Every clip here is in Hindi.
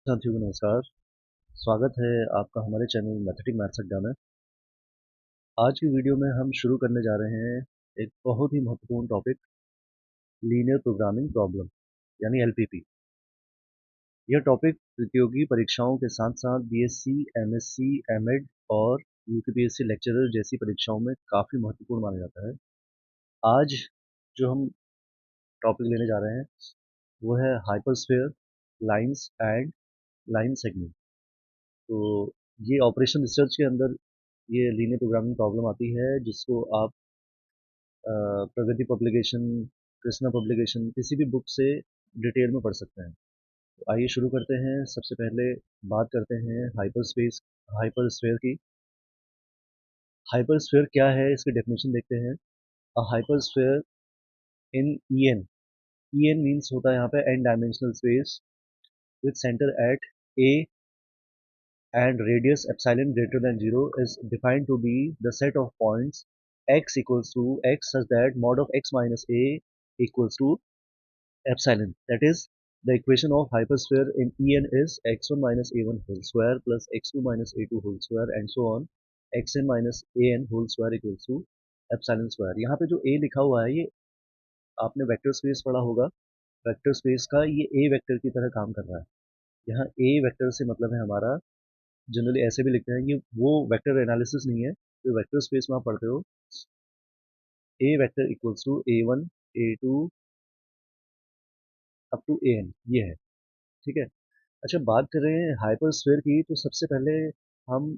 साथियों को नमस्कार। स्वागत है आपका हमारे चैनल मैथमेटिक मैथ्स अड्डा में। आज की वीडियो में हम शुरू करने जा रहे हैं एक बहुत ही महत्वपूर्ण टॉपिक, लीनियर प्रोग्रामिंग प्रॉब्लम यानी एलपीपी। यह टॉपिक प्रतियोगी परीक्षाओं के साथ साथ बीएससी, एमएससी, एमएड और यूपीपीएससी लेक्चरर जैसी परीक्षाओं में काफ़ी महत्वपूर्ण माना जाता है। आज जो हम टॉपिक लेने जा रहे हैं वो है हाइपरस्फीयर, लाइंस एंड लाइन सेगमेंट। तो ये ऑपरेशन रिसर्च के अंदर ये लीनियर प्रोग्रामिंग प्रॉब्लम आती है, जिसको आप प्रगति पब्लिकेशन, कृष्णा पब्लिकेशन, किसी भी बुक से डिटेल में पढ़ सकते हैं। तो आइए शुरू करते हैं। सबसे पहले बात करते हैं हाइपरस्फीयर की। हाइपरस्फीयर क्या है, इसकी डेफिनेशन देखते हैं। अ हाइपरस्फीयर इन ईएन, ईएन मीन्स होता है यहाँ पे n dimensional space with centre at A and radius epsilon greater than 0 is defined to be the set of points x equals to x such that mod of x minus a equals to epsilon. That is, the equation of hypersphere in En is x1 minus a1 whole square plus x2 minus a2 whole square and so on xn minus an whole square equals to epsilon square. यहाँ पे जो a लिखा हुआ है, ये आपने वेक्टर स्पेस पढ़ा होगा। वेक्टर स्पेस का ये a वेक्टर की तरह काम कर रहा है। यहाँ a वेक्टर से मतलब है हमारा, जनरली ऐसे भी लिखते हैं, ये वो वेक्टर एनालिसिस नहीं है जो वेक्टर स्पेस में आप पढ़ते हो। A vector equals to A one, A two, up to A N, ये है। ठीक है। अच्छा, बात कर रहे हैं हाइपरस्फीयर की, तो सबसे पहले हम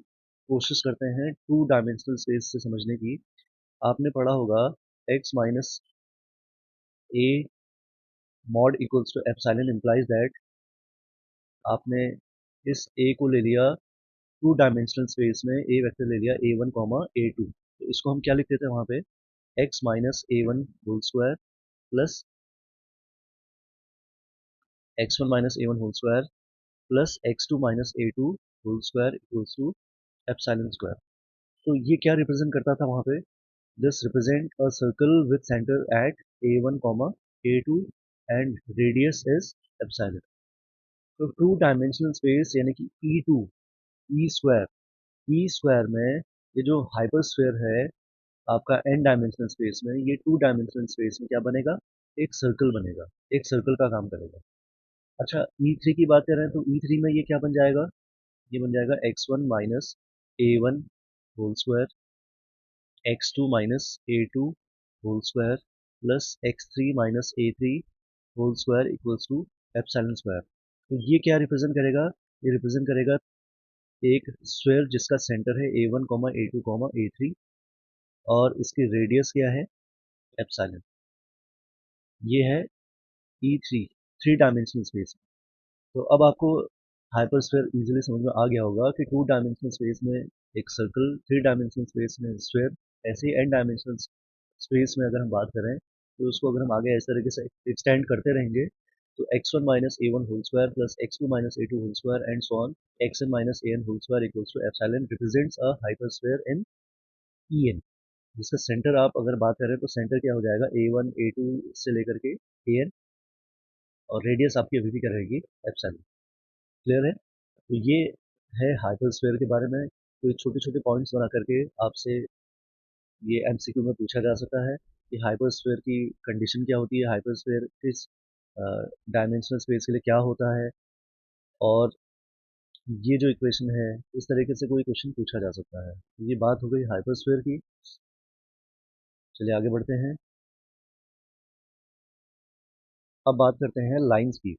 कोशिश करते हैं टू डायमेंशनल स्पेस से समझने की। आपने पढ़ा होगा x minus a mod equals to epsilon implies that आपने इस ए को ले लिया टू डायमेंशनल स्पेस में, ए वेक्टर ले लिया A one comma A two, तो इसको हम क्या लिखते थे वहाँ पे, X minus A one whole square plus x1 minus a1 whole square plus x2 minus a2 whole square equals to epsilon square। तो ये क्या रिप्रेजेंट करता था वहाँ पे, this represent a circle with centre eight a1 comma a2 and radius is epsilon. तो टू डायमेंशनल स्पेस यानी कि E2, ई स्क्वायर में ये जो हाइपरस्फीयर है आपका एन डायमेंशनल स्पेस में, ये टू डायमेंशनल स्पेस में क्या बनेगा, एक सर्कल बनेगा, एक सर्कल का काम करेगा। अच्छा, E3 की बात करें तो E3 में ये क्या बन जाएगा, ये बन जाएगा x1 minus A one whole square, x2 minus A two whole square plus x3 minus a three whole square equals to epsilon square. तो ये क्या रिप्रेजेंट करेगा, ये रिप्रेजेंट करेगा एक स्फीयर जिसका सेंटर है ए one comma A two comma A three और इसकी रेडियस क्या है, एप्सिलॉन। ये है E3, थ्री डायमेंशनल स्पेस। तो अब आपको हाइपरस्फीयर इजीली समझ में आ गया होगा कि टू डायमेंशनल स्पेस में एक सर्कल, थ्री डायमेंशनल स्पेस में स्फीयर, ऐसे ही एन डायमेंशनल स्पेस में अगर हम बात करें तो उसको अगर हम आगे इस तरीके से एक्सटेंड करते रहेंगे तो x1 minus A one whole square plus x2 minus A two whole square and so on xn minus A N whole square equals to epsilon represents a hypersphere in En, जिसका सेंटर आप अगर बात करें तो सेंटर क्या हो जाएगा, a1 a2 से लेकर के an, और रेडियस आपकी अभी भी क्या रहेगी, एप्सिलॉन। क्लियर है। तो ये है हाइपरस्फीयर के बारे में। कोई छोटे छोटे पॉइंट्स बना करके आपसे ये एमसीक्यू में पूछा जा सकता है कि हाइपरस्फीयर की कंडीशन क्या होती है, हाइपरस्फीयर किस डायमेंशनल स्पेस के लिए क्या होता है, और ये जो इक्वेशन है, इस तरीके से कोई क्वेश्चन पूछा जा सकता है। तो ये बात हो गई हाइपरस्फीयर की। चलिए आगे बढ़ते हैं। अब बात करते हैं लाइंस की।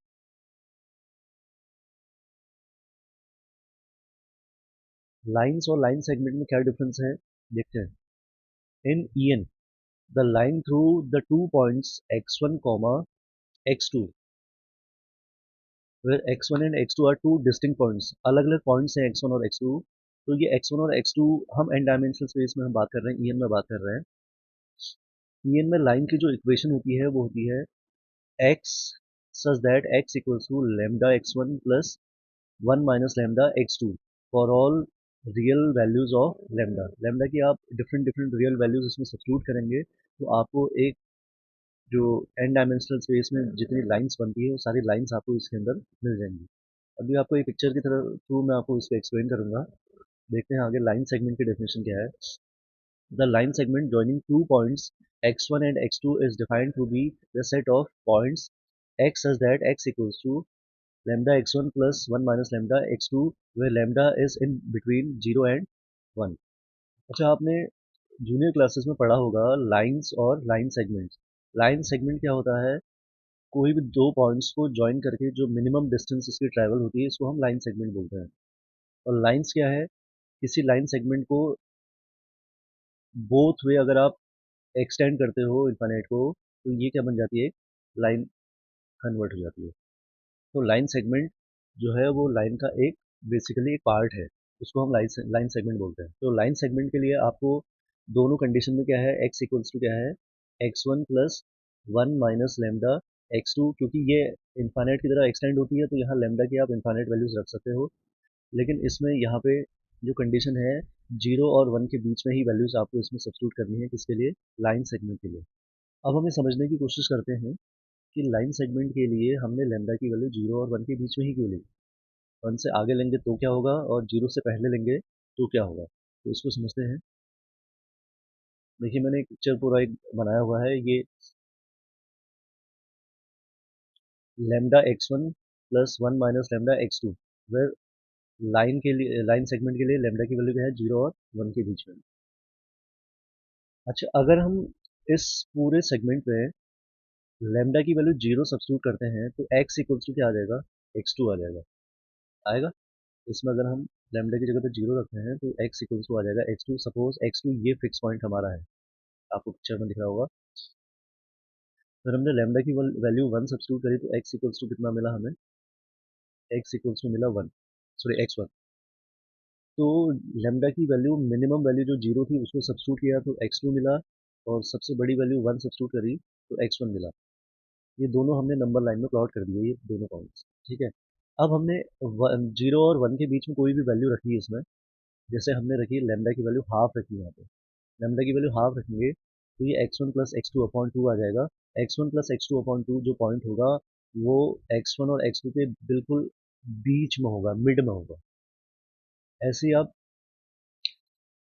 लाइंस और लाइन सेगमेंट में क्या डिफरेंस है, देखते हैं। In EN, the line through the two points x1 comma x2, where x1 and x2 are two distinct points, अलग अलग पॉइंट्स हैं x1 और x2। तो ये x1 और x2 हम n डायमेंशनल स्पेस में हम बात कर रहे हैं, ईएन में बात कर रहे हैं। ईएन में लाइन की जो इक्वेशन होती है वो होती है x such that x equals to lambda x1 plus 1 minus lambda x2 for all real values of lambda. Lambda की आप डिफरेंट डिफरेंट रियल वैल्यूज इसमें सब्स्टिट्यूट करेंगे तो आपको एक जो एन डायमेंशनल स्पेस में जितनी लाइंस बनती है वो सारी लाइंस आपको इसके अंदर मिल जाएंगी। अभी आपको एक पिक्चर की तरह थ्रू मैं आपको इसको एक्सप्लेन करूंगा। देखते हैं आगे लाइन सेगमेंट की डेफिनेशन क्या है। The line segment joining two points x1 and x2 is defined to be the set of points x such that x equals to lambda x1 plus 1 minus lambda x2 where lambda is in between 0 and 1। अच्छा, आपने जूनियर क्लासेस में पढ़ा होगा लाइंस और लाइन सेगमेंट्स। लाइन सेगमेंट क्या होता है? कोई भी दो पॉइंट्स को ज्वाइन करके जो मिनिमम डिस्टेंस इसकी ट्रैवल होती है इसको हम लाइन सेगमेंट बोलते हैं। और लाइंस क्या है? किसी लाइन सेगमेंट को बोथ वे अगर आप एक्सटेंड करते हो इन्फाइनाइट को तो ये क्या बन जाती है? एक लाइन कन्वर्ट हो जाती है। तो लाइन सेगमेंट जो है वो लाइन का एक बेसिकली एक पार्ट है, उसको हम लाइन सेगमेंट बोलते हैं। तो लाइन सेगमेंट के लिए आपको दोनों कंडीशन में क्या है, एक्स इक्वल्स टू क्या है, x one plus one minus lambda x two, क्योंकि ये इन्फाइनाइट की तरह एक्सटेंड होती है तो यहाँ लेमडा की आप इन्फाइनाइट वैल्यूज रख सकते हो। लेकिन इसमें यहाँ पे जो कंडीशन है, जीरो और वन के बीच में ही वैल्यूज आपको इसमें सब्स्टिट्यूट करनी है। किसके लिए? लाइन सेगमेंट के लिए। अब हमें समझने की कोशिश करते हैं कि लाइन सेगमेंट के लिए हमने लेमडा की वैल्यू जीरो और वन के बीच में ही क्यों ली। वन से आगे लेंगे तो क्या होगा और जीरो से पहले लेंगे तो क्या होगा, तो इसको समझते हैं। देखिए मैंने एक पिक्चर पूरा एक बनाया हुआ है, ये lambda x one plus one minus lambda x two, where line के लिए, लाइन सेगमेंट के लिए लेमडा की वैल्यू क्या है, जीरो और वन के बीच में। अच्छा, अगर हम इस पूरे सेगमेंट में लेमडा की वैल्यू जीरो सब्स्टिट्यूट करते हैं तो एक्स इक्वल्स टू क्या आ जाएगा, एक्स टू आ जाएगा। आएगा। इसमें अगर हम लेमडा की जगह पे जीरो रखते हैं तो एक्स इक्वल्स टू आ जाएगा x two. Suppose x two ये फिक्स पॉइंट हमारा है, आपको पिक्चर में दिख रहा होगा। फिर हमने लेमडा की वैल्यू वन सब्स्टिट्यूट करी तो एक्स इक्वल्स टू कितना मिला हमें, एक्स इक्वल्स टू मिला वन, सॉरी एक्स वन। तो लेमडा की वैल्यू मिनिमम वैल्यू जो जीरो थी उसको सब्स्टिट्यूट किया तो एक्स टू मिला, और सबसे बड़ी वैल्यू वन सब्स्टिट्यूट करी तो एक्स वन मिला। ये दोनों हमने नंबर लाइन में प्लॉट कर दिए, ये दोनों पॉइंट्स। ठीक है। अब हमने जीरो और वन के बीच में कोई भी वैल्यू रखी है इसमें, जैसे हमने रखी लेमडा की वैल्यू हाफ रखी है यहाँ पे। लेमडा की वैल्यू हाफ रखेंगे तो ये X one plus X two upon two आ जाएगा। X one plus X two upon two जो पॉइंट होगा वो एक्स वन और एक्स टू के बिल्कुल बीच में होगा, मिड में होगा। ऐसे ही आप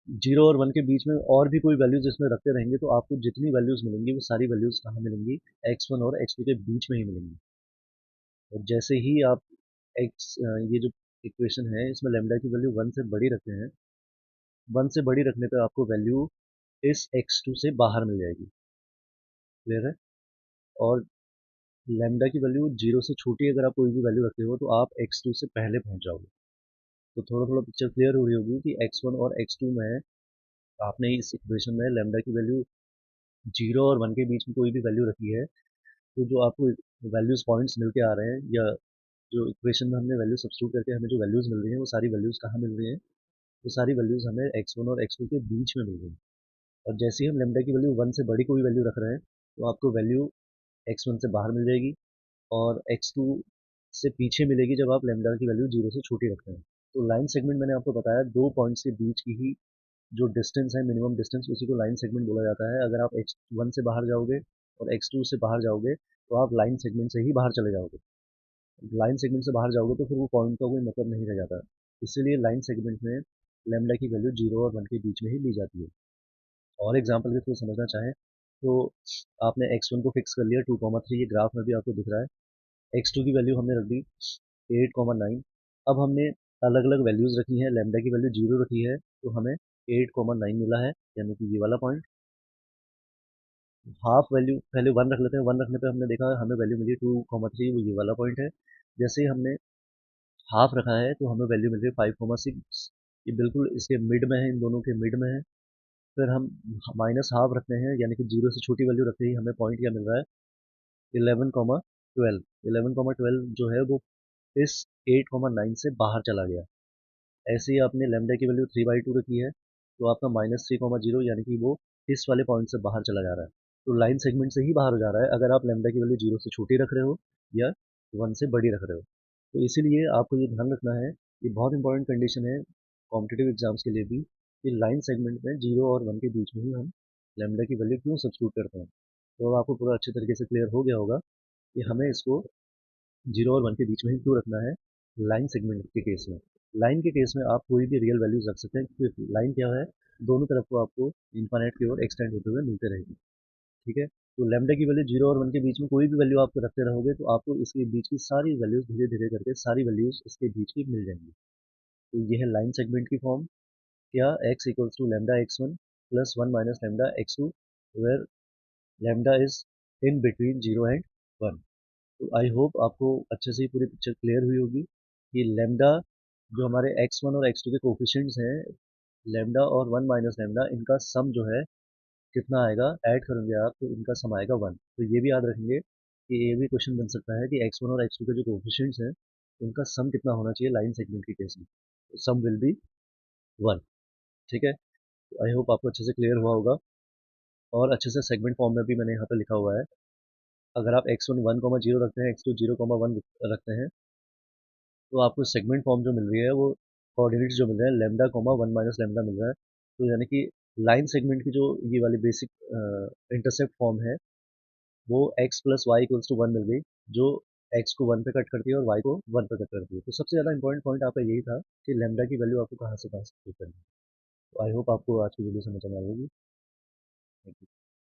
जीरो और वन के बीच में और भी कोई वैल्यूज इसमें रखते रहेंगे तो आपको जितनी वैल्यूज मिलेंगी वो सारी वैल्यूज कहाँ मिलेंगी, एक्स वन और एक्स टू के बीच में ही मिलेंगी। और जैसे ही आप एक्स ये जो इक्वेशन है इसमें लेमडा की वैल्यू वन से बड़ी रखते हैं, वन से बड़ी रखने पे आपको वैल्यू इस एक्स टू से बाहर मिल जाएगी। क्लियर है? और लैम्डा की वैल्यू जीरो से छोटी अगर आप कोई भी वैल्यू रखते हो तो आप एक्स टू से पहले पहुंच जाओगे। तो थोड़ा थोड़ा पिक्चर क्लियर हो रही होगी कि एक्स वन और एक्स टू में आपने इस इक्वेशन में लैम्डा की वैल्यू जीरो और वन के बीच में कोई भी वैल्यू रखी है तो जो आपको वैल्यूज पॉइंट्स मिल के आ रहे हैं, या जो इक्वेशन में हमने वैल्यू सब्स्टिट्यूट करके हमें जो वैल्यूज मिल रही हैं वो सारी वैल्यूज कहाँ मिल रही हैं, वो सारी वैल्यूज हमें एक्स वन और एक्स टू के बीच में मिल रही हैं। और जैसे ही हम लैम्डा की वैल्यू वन से बड़ी कोई वैल्यू रख रहे हैं तो आपको वैल्यू एक्स वन से बाहर मिल जाएगी और x2 से पीछे मिलेगी जब आप लैम्डा की वैल्यू जीरो से छोटी रखते हैं। तो लाइन सेगमेंट मैंने आपको बताया दो पॉइंट्स के बीच की ही जो डिस्टेंस है, मिनिमम डिस्टेंस, उसी को लाइन सेगमेंट बोला जाता है। अगर आप एक्स वन से बाहर जाओगे और एक्स टू से बाहर जाओगे तो आप लाइन सेगमेंट से ही बाहर चले जाओगे। लाइन सेगमेंट से बाहर जाओगे तो फिर वो पॉइंट का कोई मतलब नहीं रह जाता। इसीलिए लाइन सेगमेंट में लैम्डा की वैल्यू जीरो और वन के बीच में ही ली जाती है। और एग्जाम्पल के थ्रू समझना चाहें तो आपने एक्स वन को फिक्स कर लिया 2,3, ये ग्राफ में भी आपको दिख रहा है। एक्स टू की वैल्यू हमने रख दी 8,9। अब हमने अलग अलग वैल्यूज रखी हैं, लैम्डा की वैल्यू जीरो रखी है तो हमें 8,9 मिला है, यानी कि ये वाला पॉइंट। हाफ वैल्यू पहले वन रख लेते हैं, वन रखने पे हमने देखा हमें वैल्यू मिली 2,3, वो ये वाला पॉइंट है। जैसे ही हमने हाफ रखा है तो हमें वैल्यू मिल रही है 5,6, ये बिल्कुल इसके मिड में है, इन दोनों के मिड में है। फिर हम माइनस हाफ रखते हैं, यानी कि जीरो से छोटी वैल्यू रखते ही हमें पॉइंट क्या मिल रहा है, 11,12। 11,12 जो है वो इस 8,9 से बाहर चला गया। ऐसे ही आपने लैम्डा की वैल्यू 3/2 रखी है तो आपका -3,0 यानी कि वो इस वाले पॉइंट से बाहर चला जा रहा है। तो लाइन सेगमेंट से ही बाहर हो जा रहा है अगर आप लैम्डा की वैल्यू जीरो से छोटी रख रहे हो या वन से बड़ी रख रहे हो। तो इसीलिए आपको ये ध्यान रखना है, ये बहुत इंपॉर्टेंट कंडीशन है कॉम्पिटेटिव एग्जाम्स के लिए भी, कि लाइन सेगमेंट में जीरो और वन के बीच में ही हम लैम्डा की वैल्यू क्यों सब्स्टिट्यूट करते हैं। तो अब आपको पूरा अच्छे तरीके से क्लियर हो गया होगा कि हमें इसको जीरो और वन के बीच में ही क्यों रखना है। लाइन सेगमेंट के केस में, लाइन के केस में आप कोई भी रियल वैल्यूज रख सकते हैं, क्योंकि लाइन क्या है, दोनों तरफ को आपको इन्फाइनाइट की ओर एक्सटेंड होते हुए मिलते रहेगी। ठीक है, तो लैम्डा की वैल्यू 0 और 1 के बीच में कोई भी वैल्यू आप रखते रहोगे तो आपको इसके बीच की सारी वैल्यूज धीरे धीरे करके सारी वैल्यूज इसके बीच की मिल जाएंगी। तो ये है लाइन सेगमेंट की फॉर्म। क्या x equals to lambda x1 plus 1 minus lambda x2, where lambda is in between 0 and 1। तो आई होप आपको अच्छे से ही पूरी पिक्चर क्लियर हुई होगी कि लैम्डा जो हमारे x1 और x2 के कोफिशिएंट्स हैं, लैम्डा और 1 माइनस लैम्डा, इनका सम जो है कितना आएगा, ऐड करेंगे आप तो इनका सम आएगा 1। तो ये भी याद रखेंगे कि ये भी क्वेश्चन बन सकता है कि x1 और x2 के जो कोफिशिएंट्स हैं उनका सम कितना होना चाहिए लाइन सेगमेंट के केस में, सम विल बी 1। ठीक है, आई होप आपको अच्छे से क्लियर हुआ होगा। और अच्छे से सेगमेंट फॉर्म में भी मैंने यहाँ पे लिखा हुआ है। अगर आप x1 1,0 रखते हैं, x2 0,1 रखते हैं, तो आपको सेगमेंट फॉर्म जो मिल रही है वो कोऑर्डिनेट्स जो मिल रहे हैं लैम्डा कॉमा 1 माइनस लैम्डा मिल रहा है। तो यानी कि लाइन सेगमेंट की जो ये वाली बेसिक इंटरसेप्ट फॉर्म है वो x plus y equals to 1 मिल गई, जो x को 1 पे कट करती है और y को 1 पे कट करती है। तो सबसे ज़्यादा इंपॉर्टेंट पॉइंट आपका यही था कि लैम्डा की वैल्यू आपको कहाँ से करनी है। तो आई होप आपको आज की वीडियो समझ में आ होगी। Thank you.